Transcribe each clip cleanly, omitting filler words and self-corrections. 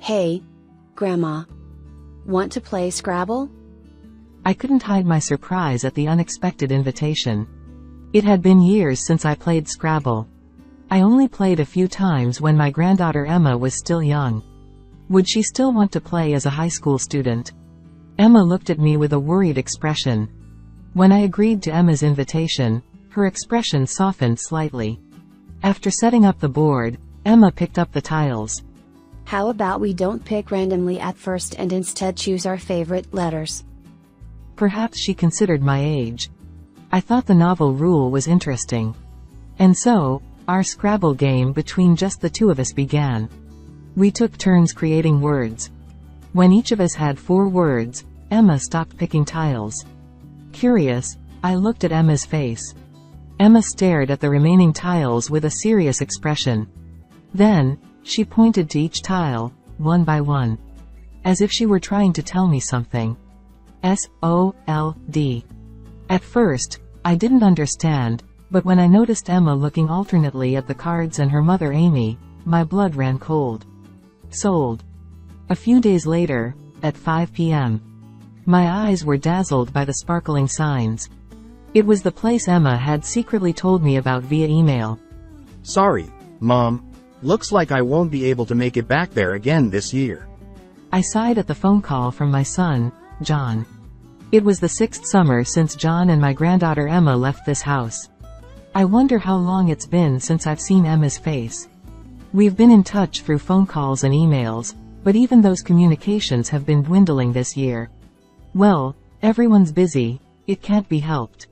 Hey, Grandma. Want to play Scrabble? I couldn't hide my surprise at the unexpected invitation. It had been years since I played Scrabble. I only played a few times when my granddaughter Emma was still young. Would she still want to play as a high school student? Emma looked at me with a worried expression. When I agreed to Emma's invitation, her expression softened slightly. After setting up the board, Emma picked up the tiles. How about we don't pick randomly at first and instead choose our favorite letters? Perhaps she considered my age. I thought the novel rule was interesting. And so, our Scrabble game between just the two of us began. We took turns creating words. When each of us had 4 words, Emma stopped picking tiles. Curious, I looked at Emma's face. Emma stared at the remaining tiles with a serious expression. Then, she pointed to each tile, one by one. As if she were trying to tell me something. S-O-L-D. At first, I didn't understand, but when I noticed Emma looking alternately at the cards and her mother Amy, my blood ran cold. Sold. A few days later, at 5 p.m. My eyes were dazzled by the sparkling signs. It was the place Emma had secretly told me about via email. Sorry, Mom. Looks like I won't be able to make it back there again this year. I sighed at the phone call from my son, John. It was the 6th summer since John and my granddaughter Emma left this house. I wonder how long it's been since I've seen Emma's face. We've been in touch through phone calls and emails, but even those communications have been dwindling this year. Well, everyone's busy, it can't be helped.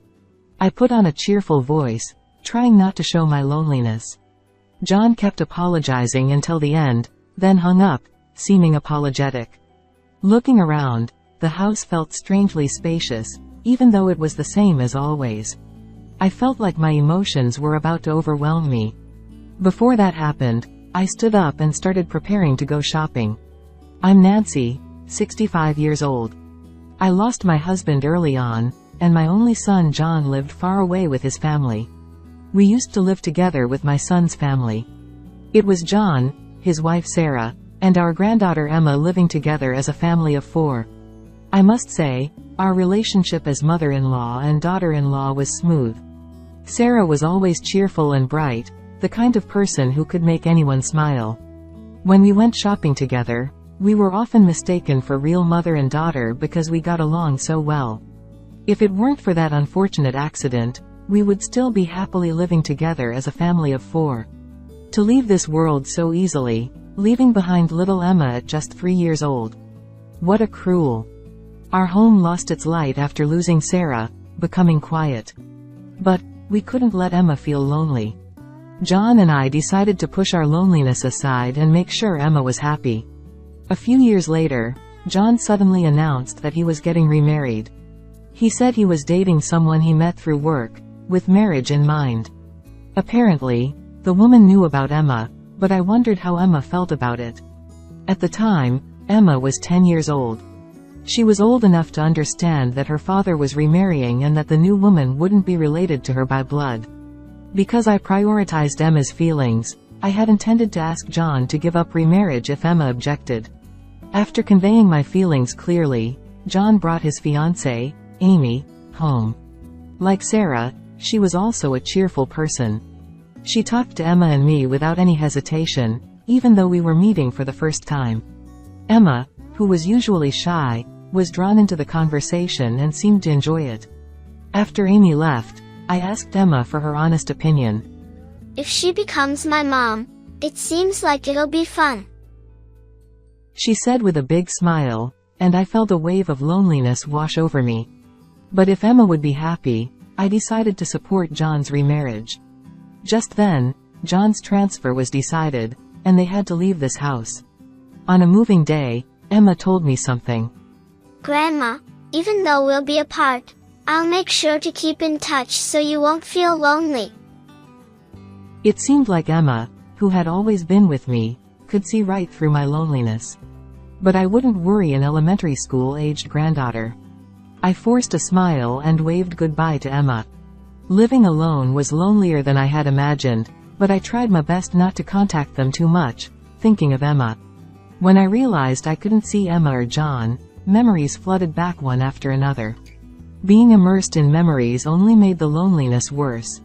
I put on a cheerful voice, trying not to show my loneliness. John kept apologizing until the end, then hung up, seeming apologetic. Looking around, the house felt strangely spacious, even though it was the same as always. I felt like my emotions were about to overwhelm me. Before that happened, I stood up and started preparing to go shopping. I'm Nancy, 65 years old. I lost my husband early on, and my only son John lived far away with his family. We used to live together with my son's family. It was John, his wife Sarah, and our granddaughter Emma living together as a family of 4. I must say, our relationship as mother-in-law and daughter-in-law was smooth. Sarah was always cheerful and bright, the kind of person who could make anyone smile. When we went shopping together, we were often mistaken for real mother and daughter because we got along so well. If it weren't for that unfortunate accident, we would still be happily living together as a family of 4. To leave this world so easily, leaving behind little Emma at just 3 years old. What a cruel. Our home lost its light after losing Sarah, becoming quiet. But, we couldn't let Emma feel lonely. John and I decided to push our loneliness aside and make sure Emma was happy. A few years later, John suddenly announced that he was getting remarried. He said he was dating someone he met through work, with marriage in mind. Apparently, the woman knew about Emma, but I wondered how Emma felt about it. At the time, Emma was 10 years old. She was old enough to understand that her father was remarrying and that the new woman wouldn't be related to her by blood. Because I prioritized Emma's feelings, I had intended to ask John to give up remarriage if Emma objected. After conveying my feelings clearly, John brought his fiancée, Amy, home. Like Sarah, she was also a cheerful person. She talked to Emma and me without any hesitation, even though we were meeting for the first time. Emma, who was usually shy, was drawn into the conversation and seemed to enjoy it. After Amy left, I asked Emma for her honest opinion. If she becomes my mom, it seems like it'll be fun. She said with a big smile, and I felt a wave of loneliness wash over me. But if Emma would be happy, I decided to support John's remarriage. Just then, John's transfer was decided, and they had to leave this house. On a moving day, Emma told me something. Grandma, even though we'll be apart, I'll make sure to keep in touch so you won't feel lonely. It seemed like Emma, who had always been with me, could see right through my loneliness. But I wouldn't worry an elementary school-aged granddaughter. I forced a smile and waved goodbye to Emma. Living alone was lonelier than I had imagined, but I tried my best not to contact them too much, thinking of Emma. When I realized I couldn't see Emma or John, memories flooded back one after another. Being immersed in memories only made the loneliness worse.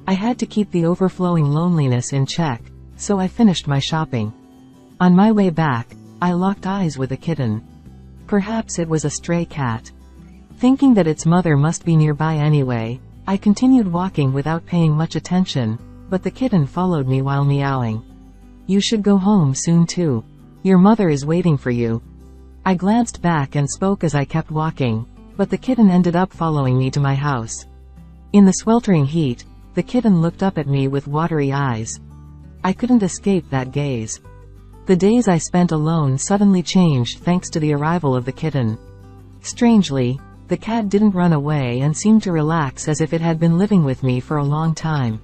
I had to keep the overflowing loneliness in check, so I finished my shopping. On my way back, I locked eyes with a kitten. Perhaps it was a stray cat. Thinking that its mother must be nearby anyway, I continued walking without paying much attention, but the kitten followed me while meowing. "You should go home soon too. Your mother is waiting for you." I glanced back and spoke as I kept walking, but the kitten ended up following me to my house. In the sweltering heat, the kitten looked up at me with watery eyes. I couldn't escape that gaze. The days I spent alone suddenly changed thanks to the arrival of the kitten. Strangely, the cat didn't run away and seemed to relax as if it had been living with me for a long time.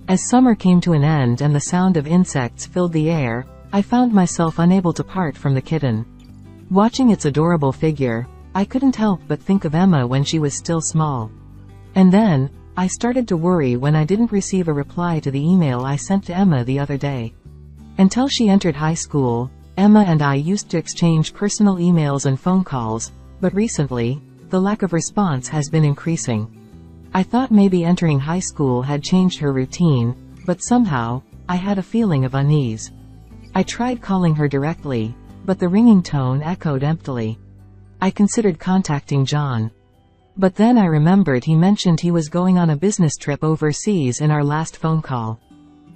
As summer came to an end and the sound of insects filled the air, I found myself unable to part from the kitten. Watching its adorable figure, I couldn't help but think of Emma when she was still small. And then, I started to worry when I didn't receive a reply to the email I sent to Emma the other day. Until she entered high school, Emma and I used to exchange personal emails and phone calls, but recently, the lack of response has been increasing. I thought maybe entering high school had changed her routine, but somehow, I had a feeling of unease. I tried calling her directly, but the ringing tone echoed emptily. I considered contacting John. But then I remembered he mentioned he was going on a business trip overseas in our last phone call.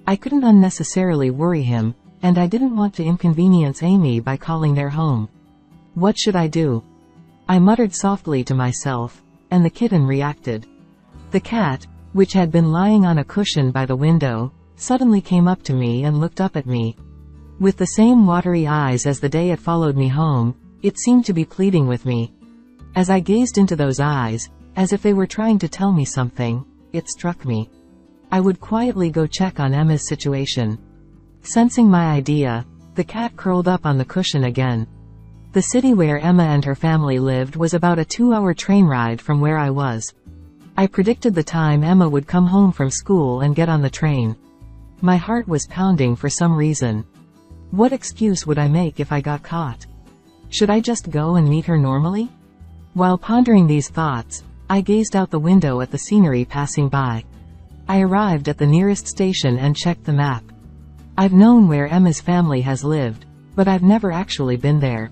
I couldn't unnecessarily worry him, and I didn't want to inconvenience Amy by calling their home. What should I do? I muttered softly to myself, and the kitten reacted. The cat, which had been lying on a cushion by the window, suddenly came up to me and looked up at me. With the same watery eyes as the day it followed me home, it seemed to be pleading with me. As I gazed into those eyes, as if they were trying to tell me something, it struck me. I would quietly go check on Emma's situation. Sensing my idea, the cat curled up on the cushion again. The city where Emma and her family lived was about a 2-hour train ride from where I was. I predicted the time Emma would come home from school and get on the train. My heart was pounding for some reason. What excuse would I make if I got caught? Should I just go and meet her normally? While pondering these thoughts, I gazed out the window at the scenery passing by. I arrived at the nearest station and checked the map. I've known where Emma's family has lived, but I've never actually been there.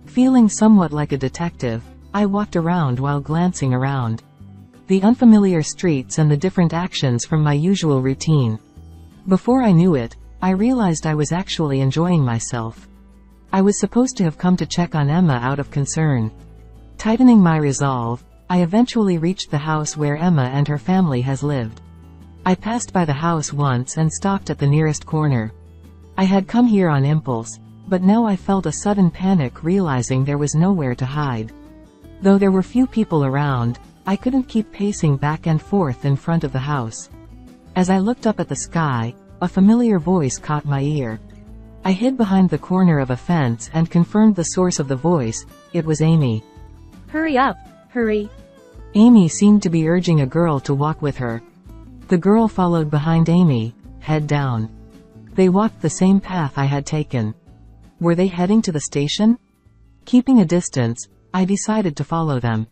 Feeling somewhat like a detective, I walked around while glancing around. The unfamiliar streets and the different actions from my usual routine. Before I knew it, I realized I was actually enjoying myself. I was supposed to have come to check on Emma out of concern. Tightening my resolve, I eventually reached the house where Emma and her family has lived. I passed by the house once and stopped at the nearest corner. I had come here on impulse, but now I felt a sudden panic realizing there was nowhere to hide. Though there were few people around, I couldn't keep pacing back and forth in front of the house. As I looked up at the sky, a familiar voice caught my ear. I hid behind the corner of a fence and confirmed the source of the voice. It was Amy. Hurry up, hurry. Amy seemed to be urging a girl to walk with her. The girl followed behind Amy, head down. They walked the same path I had taken. Were they heading to the station? Keeping a distance, I decided to follow them.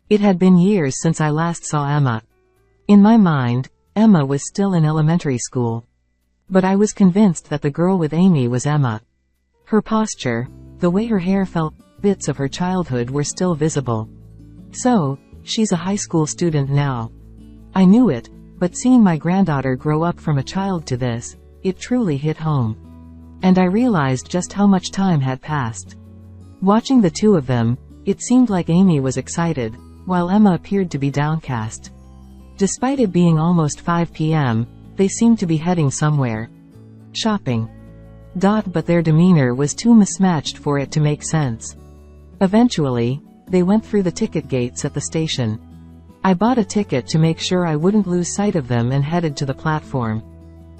It had been years since I last saw Emma. In my mind, Emma was still in elementary school. But I was convinced that the girl with Amy was Emma. Her posture, the way her hair felt, bits of her childhood were still visible. So, she's a high school student now. I knew it, but seeing my granddaughter grow up from a child to this, it truly hit home. And I realized just how much time had passed. Watching the two of them, it seemed like Amy was excited, while Emma appeared to be downcast. Despite it being almost 5 p.m., they seemed to be heading somewhere. Shopping. But their demeanor was too mismatched for it to make sense. Eventually, they went through the ticket gates at the station. I bought a ticket to make sure I wouldn't lose sight of them and headed to the platform.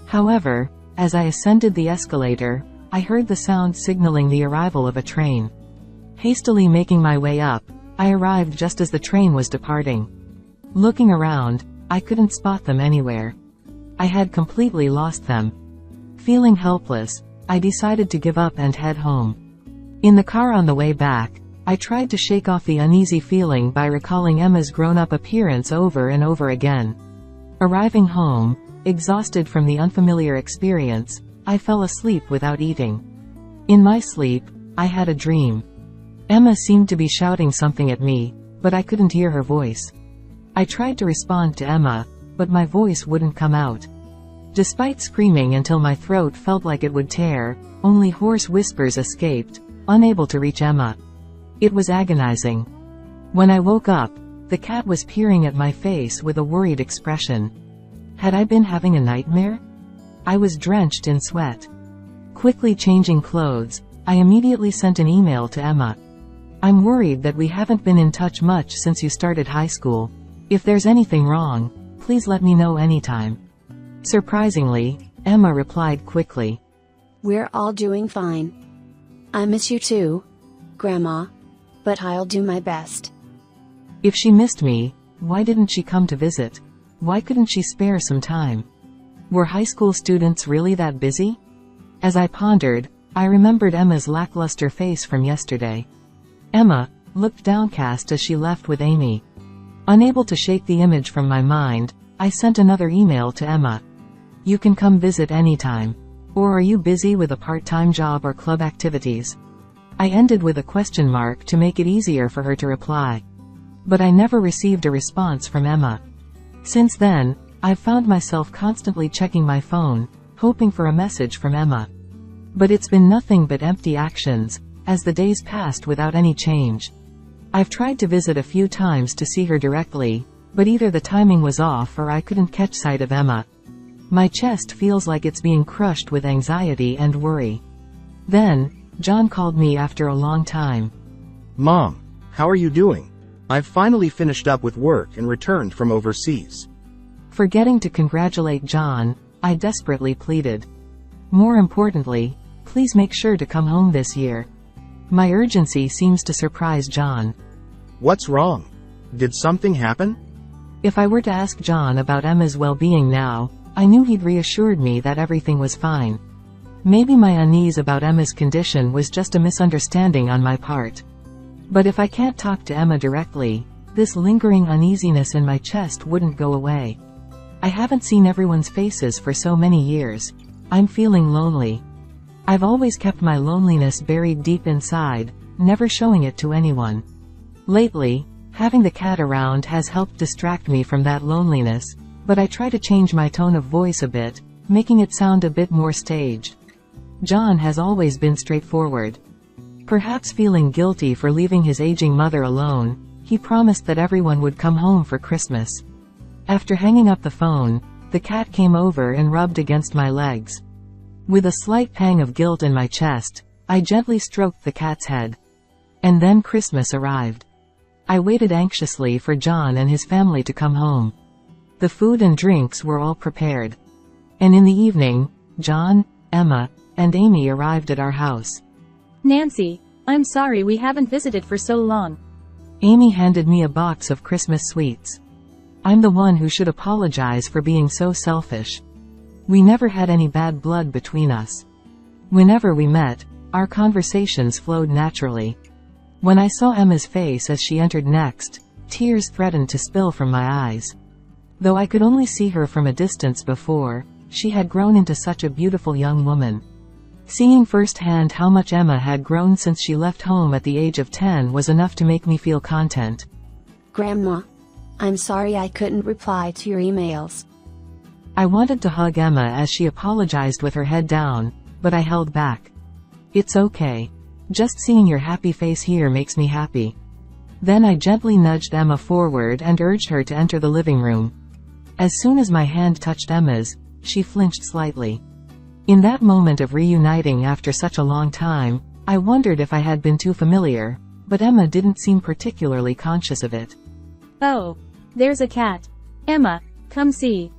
However, as I ascended the escalator, I heard the sound signaling the arrival of a train. Hastily making my way up, I arrived just as the train was departing. Looking around, I couldn't spot them anywhere. I had completely lost them. Feeling helpless, I decided to give up and head home. In the car on the way back, I tried to shake off the uneasy feeling by recalling Emma's grown-up appearance over and over again. Arriving home, exhausted from the unfamiliar experience, I fell asleep without eating. In my sleep, I had a dream. Emma seemed to be shouting something at me, but I couldn't hear her voice. I tried to respond to Emma, but my voice wouldn't come out. Despite screaming until my throat felt like it would tear, only hoarse whispers escaped, unable to reach Emma. It was agonizing. When I woke up, the cat was peering at my face with a worried expression. Had I been having a nightmare? I was drenched in sweat. Quickly changing clothes, I immediately sent an email to Emma. I'm worried that we haven't been in touch much since you started high school. If there's anything wrong, please let me know anytime. Surprisingly, Emma replied quickly. We're all doing fine. I miss you too, Grandma. But I'll do my best. If she missed me, why didn't she come to visit? Why couldn't she spare some time? Were high school students really that busy? As I pondered, I remembered Emma's lackluster face from yesterday. Emma looked downcast as she left with Amy. Unable to shake the image from my mind, I sent another email to Emma. You can come visit anytime. Or are you busy with a part-time job or club activities? I ended with a question mark to make it easier for her to reply. But I never received a response from Emma. Since then, I've found myself constantly checking my phone, hoping for a message from Emma. But it's been nothing but empty actions, as the days passed without any change. I've tried to visit a few times to see her directly, but either the timing was off or I couldn't catch sight of Emma. My chest feels like it's being crushed with anxiety and worry. Then, John called me after a long time. Mom, how are you doing? I've finally finished up with work and returned from overseas. Forgetting to congratulate John, I desperately pleaded. More importantly, please make sure to come home this year. My urgency seems to surprise John. What's wrong? Did something happen? If I were to ask John about Emma's well-being now, I knew he'd reassured me that everything was fine. Maybe my unease about Emma's condition was just a misunderstanding on my part. But if I can't talk to Emma directly, this lingering uneasiness in my chest wouldn't go away. I haven't seen everyone's faces for so many years. I'm feeling lonely. I've always kept my loneliness buried deep inside, never showing it to anyone. Lately, having the cat around has helped distract me from that loneliness, but I try to change my tone of voice a bit, making it sound a bit more staged. John has always been straightforward. Perhaps feeling guilty for leaving his aging mother alone, he promised that everyone would come home for Christmas. After hanging up the phone, the cat came over and rubbed against my legs. With a slight pang of guilt in my chest, I gently stroked the cat's head. And then Christmas arrived. I waited anxiously for John and his family to come home. The food and drinks were all prepared. And in the evening, John, Emma, and Amy arrived at our house. Nancy, I'm sorry we haven't visited for so long. Amy handed me a box of Christmas sweets. I'm the one who should apologize for being so selfish. We never had any bad blood between us. Whenever we met, our conversations flowed naturally. When I saw Emma's face as she entered next, tears threatened to spill from my eyes. Though I could only see her from a distance before, she had grown into such a beautiful young woman. Seeing firsthand how much Emma had grown since she left home at the age of 10 was enough to make me feel content. Grandma, I'm sorry I couldn't reply to your emails. I wanted to hug Emma as she apologized with her head down, but I held back. It's okay. Just seeing your happy face here makes me happy. Then I gently nudged Emma forward and urged her to enter the living room. As soon as my hand touched Emma's, she flinched slightly. In that moment of reuniting after such a long time, I wondered if I had been too familiar, but Emma didn't seem particularly conscious of it. Oh, there's a cat. Emma, come see.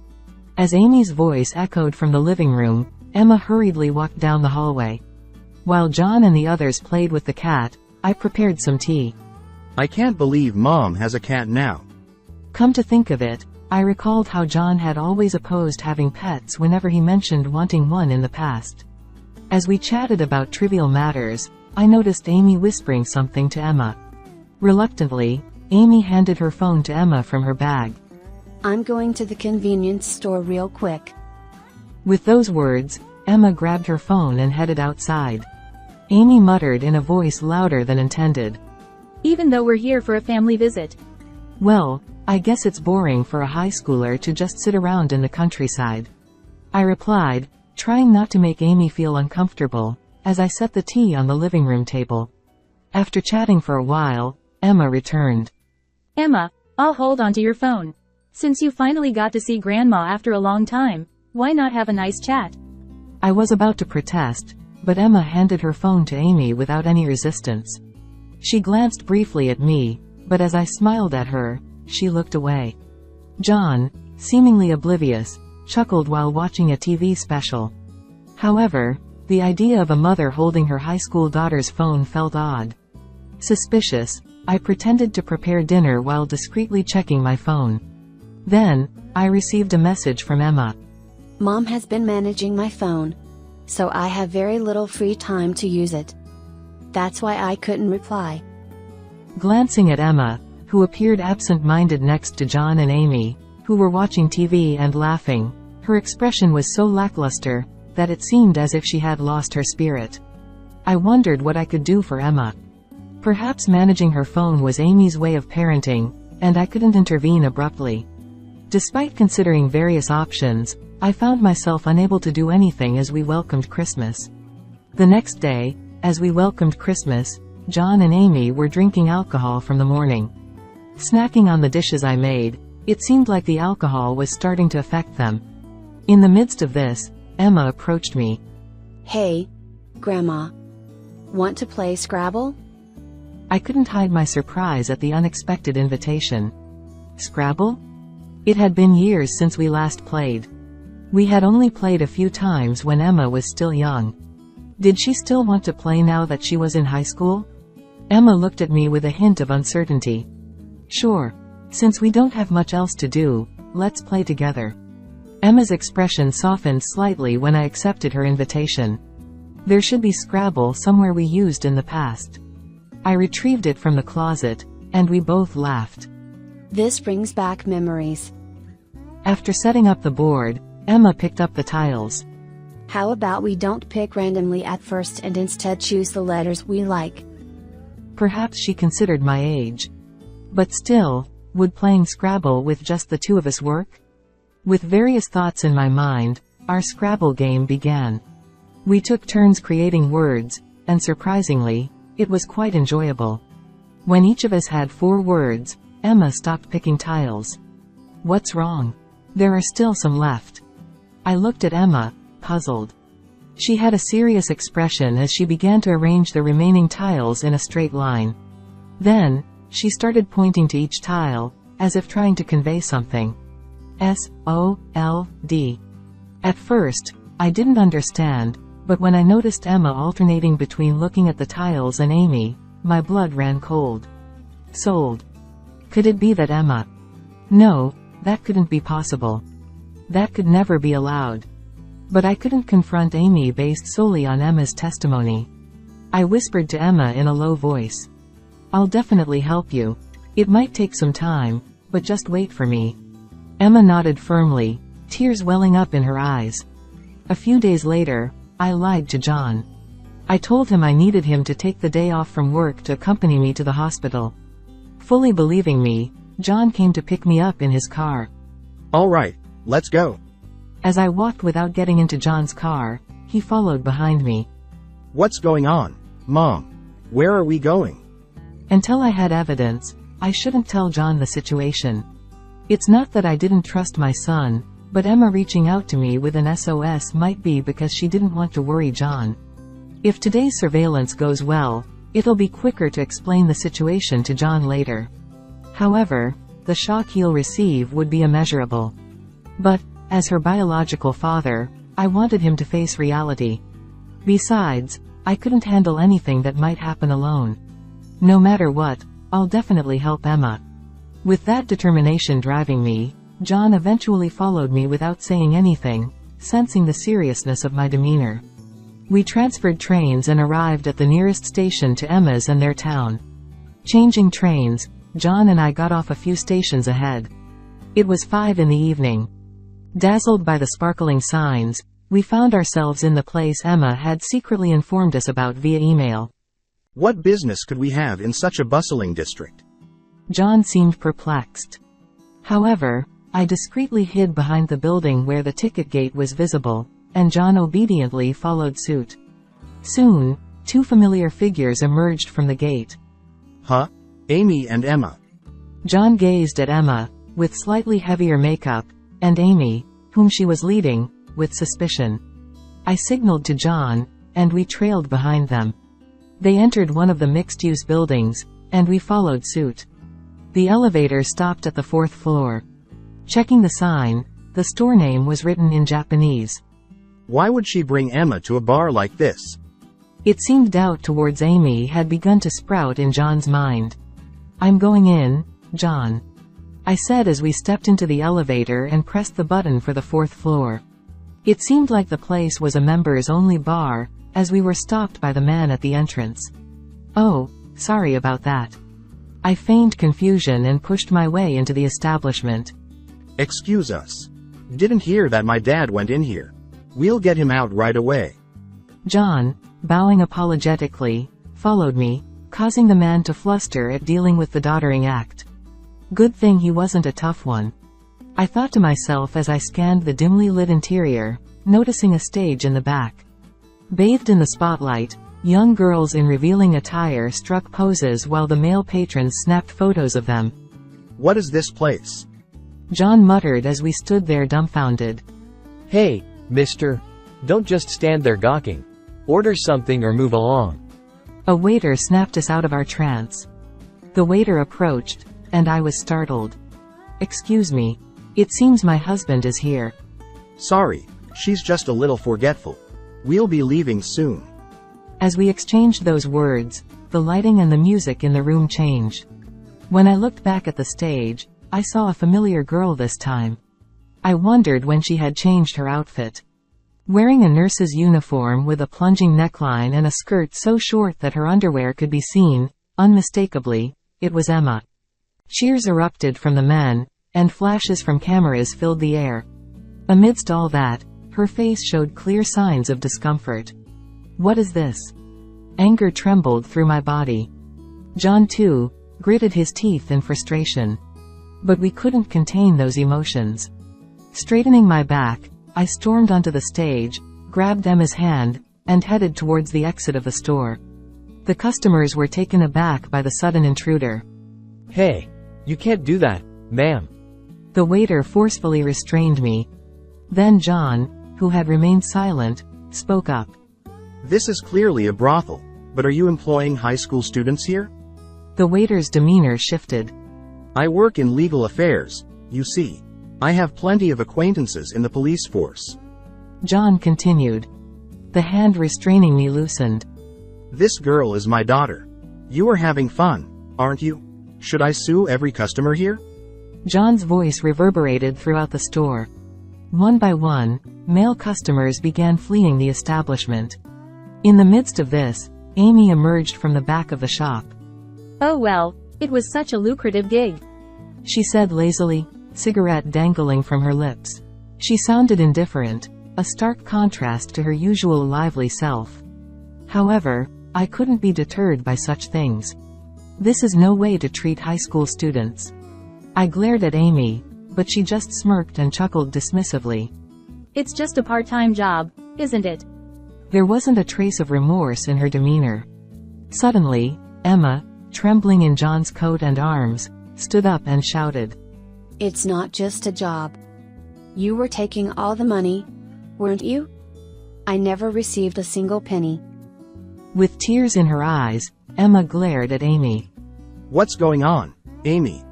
As Amy's voice echoed from the living room, Emma hurriedly walked down the hallway. While John and the others played with the cat, I prepared some tea. I can't believe Mom has a cat now. Come to think of it, I recalled how John had always opposed having pets whenever he mentioned wanting one in the past. As we chatted about trivial matters, I noticed Amy whispering something to Emma. Reluctantly, Amy handed her phone to Emma from her bag. I'm going to the convenience store real quick. With those words, Emma grabbed her phone and headed outside. Amy muttered in a voice louder than intended. Even though we're here for a family visit. Well, I guess it's boring for a high schooler to just sit around in the countryside. I replied, trying not to make Amy feel uncomfortable, as I set the tea on the living room table. After chatting for a while, Emma returned. Emma, I'll hold on to your phone. Since you finally got to see Grandma after a long time, why not have a nice chat? I was about to protest, but Emma handed her phone to Amy without any resistance. She glanced briefly at me, but as I smiled at her, she looked away. John, seemingly oblivious, chuckled while watching a TV special. However, the idea of a mother holding her high school daughter's phone felt odd. Suspicious, I pretended to prepare dinner while discreetly checking my phone. Then, I received a message from Emma. Mom has been managing my phone, so I have very little free time to use it. That's why I couldn't reply. Glancing at Emma, who appeared absent-minded next to John and Amy, who were watching TV and laughing, her expression was so lackluster that it seemed as if she had lost her spirit. I wondered what I could do for Emma. Perhaps managing her phone was Amy's way of parenting, and I couldn't intervene abruptly. Despite considering various options, I found myself unable to do anything as we welcomed Christmas. The next day, as we welcomed Christmas, John and Amy were drinking alcohol from the morning. Snacking on the dishes I made, it seemed like the alcohol was starting to affect them. In the midst of this, Emma approached me. Hey, Grandma. Want to play Scrabble? I couldn't hide my surprise at the unexpected invitation. Scrabble? It had been years since we last played. We had only played a few times when Emma was still young. Did she still want to play now that she was in high school? Emma looked at me with a hint of uncertainty. Sure. Since we don't have much else to do, let's play together. Emma's expression softened slightly when I accepted her invitation. There should be Scrabble somewhere we used in the past. I retrieved it from the closet, and we both laughed. This brings back memories. After setting up the board, Emma picked up the tiles. How about we don't pick randomly at first and instead choose the letters we like? Perhaps she considered my age. But still, would playing Scrabble with just the two of us work? With various thoughts in my mind, our Scrabble game began. We took turns creating words, and surprisingly, it was quite enjoyable. When each of us had 4 words, Emma stopped picking tiles. What's wrong? There are still some left. I looked at Emma, puzzled. She had a serious expression as she began to arrange the remaining tiles in a straight line. Then, she started pointing to each tile, as if trying to convey something. S-O-L-D. At first, I didn't understand, but when I noticed Emma alternating between looking at the tiles and Amy, my blood ran cold. Sold. Could it be that Emma? No, that couldn't be possible. That could never be allowed. But I couldn't confront Amy based solely on Emma's testimony. I whispered to Emma in a low voice. I'll definitely help you. It might take some time, but just wait for me. Emma nodded firmly, tears welling up in her eyes. A few days later, I lied to John. I told him I needed him to take the day off from work to accompany me to the hospital. Fully believing me, John came to pick me up in his car. All right, let's go. As I walked without getting into John's car, he followed behind me. What's going on, Mom? Where are we going? Until I had evidence, I shouldn't tell John the situation. It's not that I didn't trust my son, but Emma reaching out to me with an SOS might be because she didn't want to worry John. If today's surveillance goes well, it'll be quicker to explain the situation to John later. However, the shock he'll receive would be immeasurable. But, as her biological father, I wanted him to face reality. Besides, I couldn't handle anything that might happen alone. No matter what, I'll definitely help Emma. With that determination driving me, John eventually followed me without saying anything, sensing the seriousness of my demeanor. We transferred trains and arrived at the nearest station to Emma's and their town. Changing trains, John and I got off a few stations ahead. It was 5 in the evening. Dazzled by the sparkling signs, we found ourselves in the place Emma had secretly informed us about via email. What business could we have in such a bustling district? John seemed perplexed. However, I discreetly hid behind the building where the ticket gate was visible, and John obediently followed suit. Soon, 2 familiar figures emerged from the gate. Huh? Amy and Emma. John gazed at Emma, with slightly heavier makeup, and Amy, whom she was leading, with suspicion. I signaled to John, and we trailed behind them. They entered one of the mixed-use buildings, and we followed suit. The elevator stopped at the 4th floor. Checking the sign, the store name was written in Japanese. Why would she bring Emma to a bar like this? It seemed doubt towards Amy had begun to sprout in John's mind. "I'm going in, John," I said as we stepped into the elevator and pressed the button for the 4th floor. It seemed like the place was a members-only bar, as we were stopped by the man at the entrance. "Oh, sorry about that." I feigned confusion and pushed my way into the establishment. Excuse us. Didn't hear that my dad went in here. We'll get him out right away. John, bowing apologetically, followed me, causing the man to fluster at dealing with the doddering act. Good thing he wasn't a tough one. I thought to myself as I scanned the dimly lit interior, noticing a stage in the back. Bathed in the spotlight, young girls in revealing attire struck poses while the male patrons snapped photos of them. What is this place? John muttered as we stood there dumbfounded. "Hey, mister. Don't just stand there gawking. Order something or move along." A waiter snapped us out of our trance. The waiter approached, and I was startled. "Excuse me. It seems my husband is here." Sorry, she's just a little forgetful. We'll be leaving soon. As we exchanged those words, the lighting and the music in the room changed. When I looked back at the stage, I saw a familiar girl this time. I wondered when she had changed her outfit. Wearing a nurse's uniform with a plunging neckline and a skirt so short that her underwear could be seen, unmistakably, it was Emma. Cheers erupted from the men, and flashes from cameras filled the air. Amidst all that, her face showed clear signs of discomfort. "What is this?" Anger trembled through my body. John, too, gritted his teeth in frustration. But we couldn't contain those emotions. Straightening my back, I stormed onto the stage, grabbed Emma's hand, and headed towards the exit of the store. The customers were taken aback by the sudden intruder. "Hey, you can't do that, ma'am." The waiter forcefully restrained me. Then John, who had remained silent, spoke up. This is clearly a brothel, but are you employing high school students here? The waiter's demeanor shifted. I work in legal affairs, you see. I have plenty of acquaintances in the police force. John continued. The hand restraining me loosened. This girl is my daughter. You are having fun, aren't you? Should I sue every customer here? John's voice reverberated throughout the store. One by one, male customers began fleeing the establishment. In the midst of this, Amy emerged from the back of the shop. "Oh well, it was such a lucrative gig," she said lazily, cigarette dangling from her lips. She sounded indifferent, a stark contrast to her usual lively self. However, I couldn't be deterred by such things. This is no way to treat high school students. I glared at Amy, but she just smirked and chuckled dismissively. "It's just a part-time job, isn't it?" There wasn't a trace of remorse in her demeanor. Suddenly, Emma, trembling in John's coat and arms, stood up and shouted. It's not just a job. You were taking all the money, weren't you? I never received a single penny. With tears in her eyes, Emma glared at Amy. What's going on, Amy?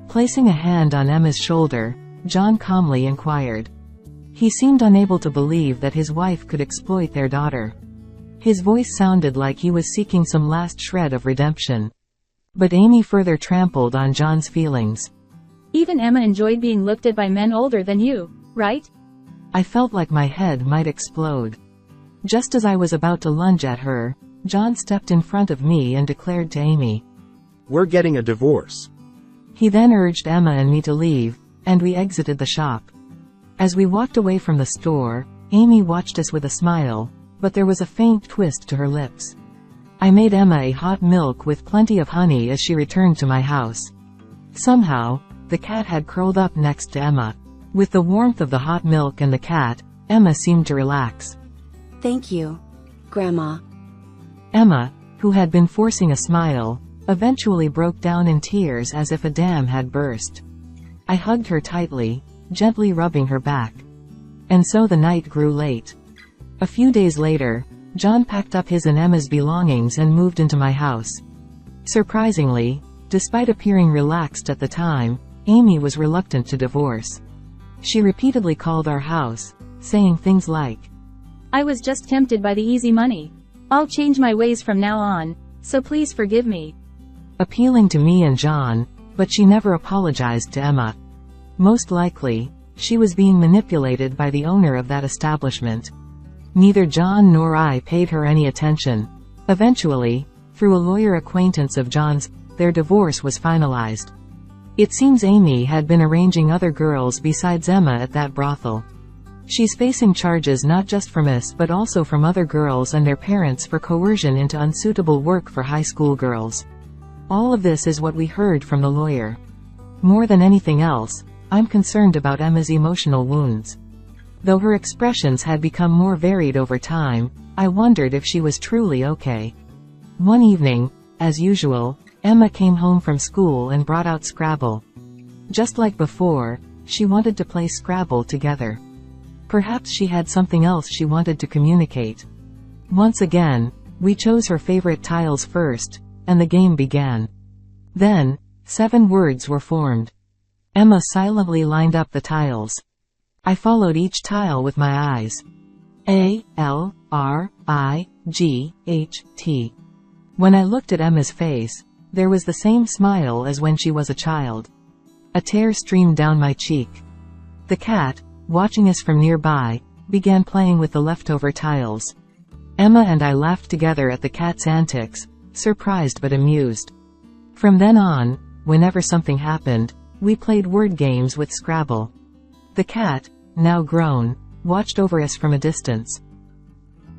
Placing a hand on Emma's shoulder, John calmly inquired. He seemed unable to believe that his wife could exploit their daughter. His voice sounded like he was seeking some last shred of redemption. But Amy further trampled on John's feelings. "Even Emma enjoyed being looked at by men older than you, right?" I felt like my head might explode. Just as I was about to lunge at her, John stepped in front of me and declared to Amy, "We're getting a divorce." He then urged Emma and me to leave, and we exited the shop. As we walked away from the store, Amy watched us with a smile, but there was a faint twist to her lips. I made Emma a hot milk with plenty of honey as she returned to my house. Somehow, the cat had curled up next to Emma. With the warmth of the hot milk and the cat, Emma seemed to relax. Thank you, Grandma. Emma, who had been forcing a smile, eventually broke down in tears as if a dam had burst. I hugged her tightly, gently rubbing her back. And so the night grew late. A few days later, John packed up his and Emma's belongings and moved into my house. Surprisingly, despite appearing relaxed at the time, Amy was reluctant to divorce. She repeatedly called our house, saying things like, I was just tempted by the easy money. I'll change my ways from now on, so please forgive me. Appealing to me and John, but she never apologized to Emma. Most likely, she was being manipulated by the owner of that establishment. Neither John nor I paid her any attention. Eventually, through a lawyer acquaintance of John's, their divorce was finalized. It seems Amy had been arranging other girls besides Emma at that brothel. She's facing charges not just from us but also from other girls and their parents for coercion into unsuitable work for high school girls. All of this is what we heard from the lawyer. More than anything else, I'm concerned about Emma's emotional wounds. Though her expressions had become more varied over time, I wondered if she was truly okay. One evening, as usual, Emma came home from school and brought out Scrabble. Just like before, she wanted to play Scrabble together. Perhaps she had something else she wanted to communicate. Once again, we chose her favorite tiles first, and the game began. Then, 7 words were formed. Emma silently lined up the tiles. I followed each tile with my eyes. A, L, R, I, G, H, T. When I looked at Emma's face, there was the same smile as when she was a child. A tear streamed down my cheek. The cat, watching us from nearby, began playing with the leftover tiles. Emma and I laughed together at the cat's antics, surprised but amused. From then on, whenever something happened, we played word games with Scrabble. The cat, now grown, watched over us from a distance.